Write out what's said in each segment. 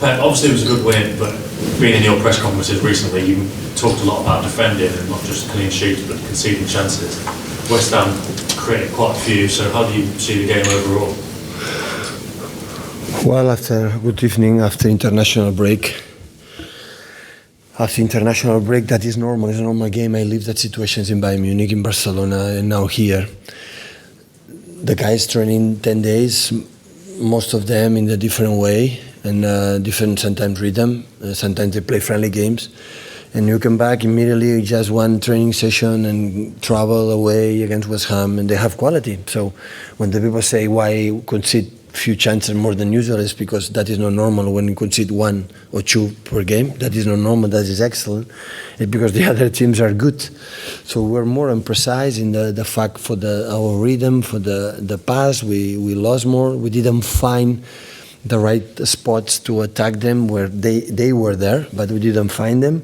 Obviously it was a good win, but being in your press conferences recently, you talked a lot about defending and not just clean sheets, but conceding chances. West Ham created quite a few, so how do you see the game overall? Well, good evening, after international break, that is normal. It's a normal game. I lived that situations in Bayern Munich, in Barcelona, and now here. The guys training 10 days, most of them in a different way and different sometimes rhythm. Sometimes they play friendly games. And you come back immediately, just one training session and travel away against West Ham, and they have quality. So when the people say why concede few chances more than usual, is because that is not normal. When you concede 1 or 2 per game, that is not normal, that is excellent. It's because the other teams are good. So we're more imprecise in the fact for our rhythm, for the pass, we lost more. We didn't find the right spots to attack them where they were there, but we didn't find them.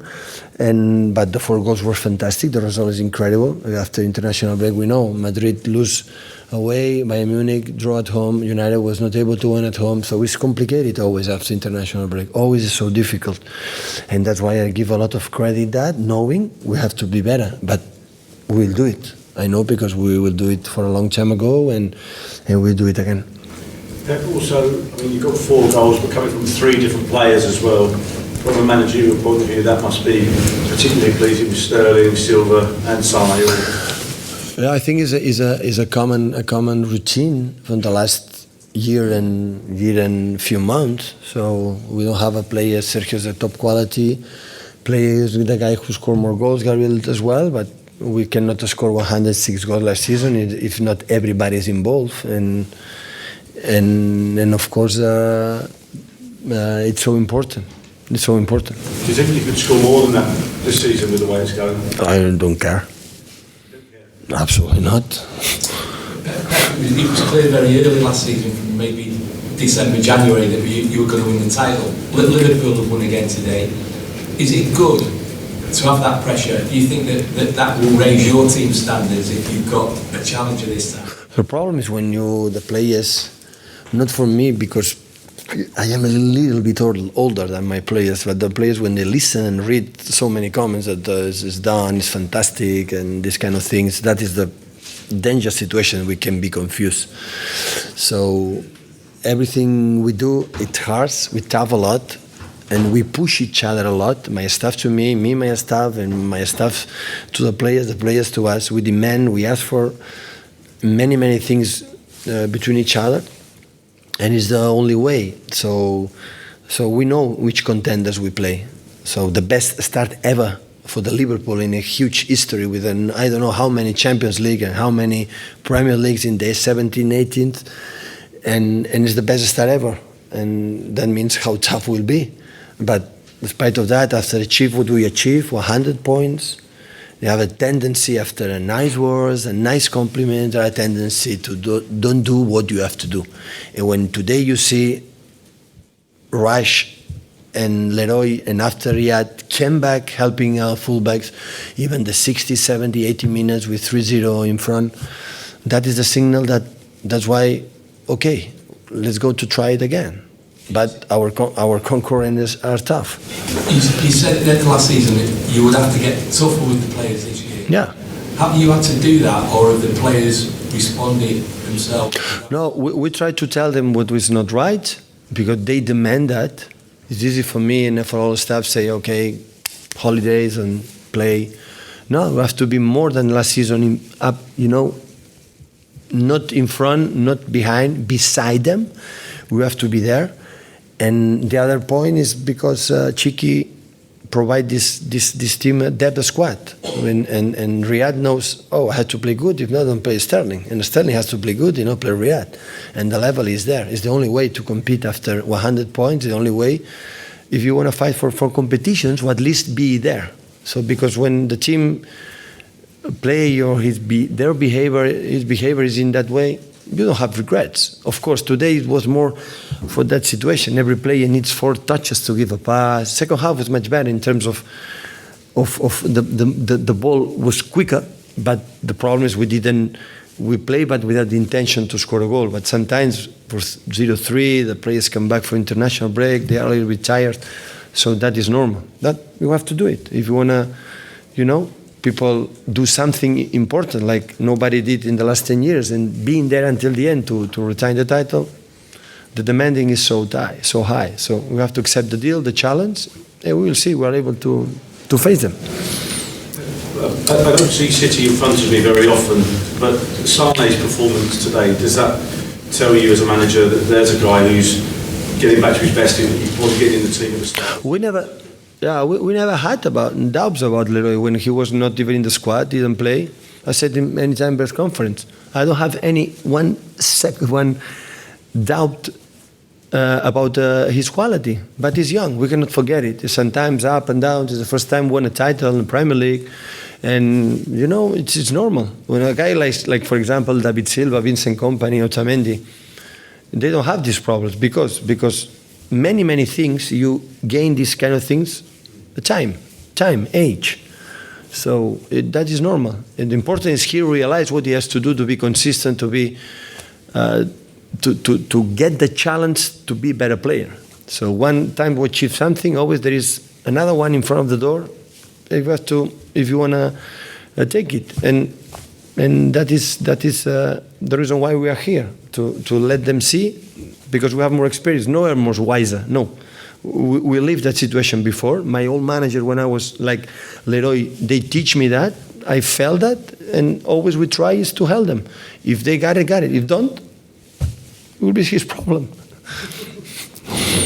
But the 4 goals were fantastic. The result is incredible. After international break, we know Madrid lose away, Bayern Munich draw at home, United was not able to win at home, so it's complicated always after international break. Always is so difficult. And that's why I give a lot of credit that, knowing we have to be better, but we'll do it. I know because we will do it for a long time ago and we'll do it again. Pep, also, you've got 4 goals, but coming from 3 different players as well. From a managerial point of view, that must be particularly pleasing with Sterling, Silva, and Sane. Yeah, I think is a common routine from the last year and few months. So we don't have a player. Sergio's a top quality player, the guy who scored more goals, Gabriel as well, but we cannot score 106 goals last season if not everybody is involved. And of course it's so important. It's so important. Do you think you could score more than that this season with the way it's going? I don't care. Absolutely not. It was clear very early last season, maybe December, January, that you were going to win the title. Liverpool have won again today. Is it good to have that pressure? Do you think that will raise your team standards if you've got a challenger this time? The problem is when the players, not for me because I am a little bit older than my players, but the players, when they listen and read so many comments that it's done, it's fantastic, and these kind of things, that is the dangerous situation. We can be confused. So everything we do, it hurts, we tough a lot, and we push each other a lot. My staff to me, my staff, and my staff to the players to us. We demand, we ask for many things between each other. And it's the only way. So we know which contenders we play. So the best start ever for the Liverpool in a huge history with I don't know how many Champions League and how many Premier Leagues in the 17th, 18th, and it's the best start ever. And that means how tough will be. But despite of that, after achieve what we achieve, 100 points, they have a tendency after a nice words, a nice compliment, a tendency to don't do what you have to do. And when today you see Rush and Leroy and after Riyad came back helping our fullbacks, even the 60, 70, 80 minutes with 3-0 in front, that is a signal that's why, okay, let's go to try it again. But our concurrents are tough. You said at the end of last season that you would have to get tougher with the players this year. Yeah. Have you had to do that, or have the players responded themselves? No, we try to tell them what was not right, because they demand that. It's easy for me and for all the staff say, okay, holidays and play. No, we have to be more than last season up, not in front, not behind, beside them. We have to be there. And the other point is because Chiki provide this team a depth squad. And Riyad knows, I have to play good, if not, don't play Sterling. And Sterling has to play good, play Riyad. And the level is there. It's the only way to compete after 100 points, the only way. If you want to fight for competitions, well, at least be there. So because when the team play or his behavior is in that way, you don't have regrets. Of course, today it was more for that situation. Every player needs 4 touches to give a pass. Second half was much better in terms of the ball was quicker, but the problem is we didn't we play, but without the intention to score a goal. But sometimes for 0-3, the players come back for international break. They are a little bit tired, so that is normal. That you have to do it if you wanna, people do something important like nobody did in the last 10 years, and being there until the end to retain the title. The demanding is so high. So we have to accept the deal, the challenge, and we will see. We are able to face them. I don't see City in front of me very often, but Sane's performance today, does that tell you as a manager that there's a guy who's getting back to his best, and you want to get in the team at the start? We never had doubts about Leroy when he was not even in the squad, didn't play. I said in any time press conference, I don't have one doubt about his quality, but he's young. We cannot forget it. Sometimes up and down. It's the first time won a title in the Premier League, and it's normal. When a guy like for example David Silva, Vincent Kompany, Otamendi, they don't have these problems because many things you gain these kind of things, time, age. So that is normal. And the important is he realize what he has to do to be consistent, to be. To get the challenge to be a better player. So one time we achieve something, always there is another one in front of the door. If you wanna take it, and that is the reason why we are here to let them see, because we have more experience. No one more wiser. No, we lived that situation before. My old manager, when I was like Leroy, they teach me that. I felt that, and always we try is to help them. If they got it. If don't, it will be his problem.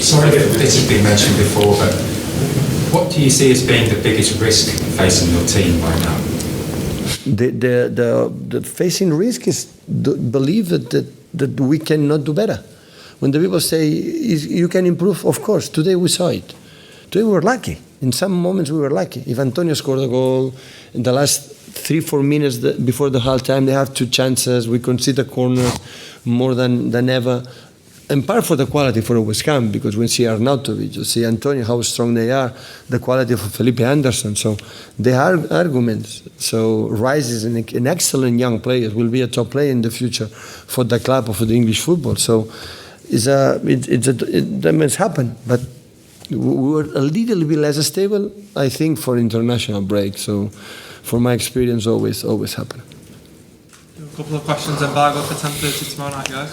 Sorry if this has been mentioned before, but what do you see as being the biggest risk facing your team right now? The facing risk is the belief that we cannot do better. When the people say you can improve, of course, today we saw it. Today we were lucky. In some moments we were lucky. If Antonio scored a goal in the last 3-4 minutes before the half time, they have 2 chances. We concede corners more than ever. And part for the quality for West Ham, because we see Arnautovic, you see Antonio, how strong they are, the quality of Felipe Anderson. So they are arguments. So Rice is an excellent young player, will be a top player in the future for the club or for the English football. So that must happen. But we were a little bit less stable, I think, for international break. So from my experience, always happen. A couple of questions, embargo for 10:30 tomorrow night, guys.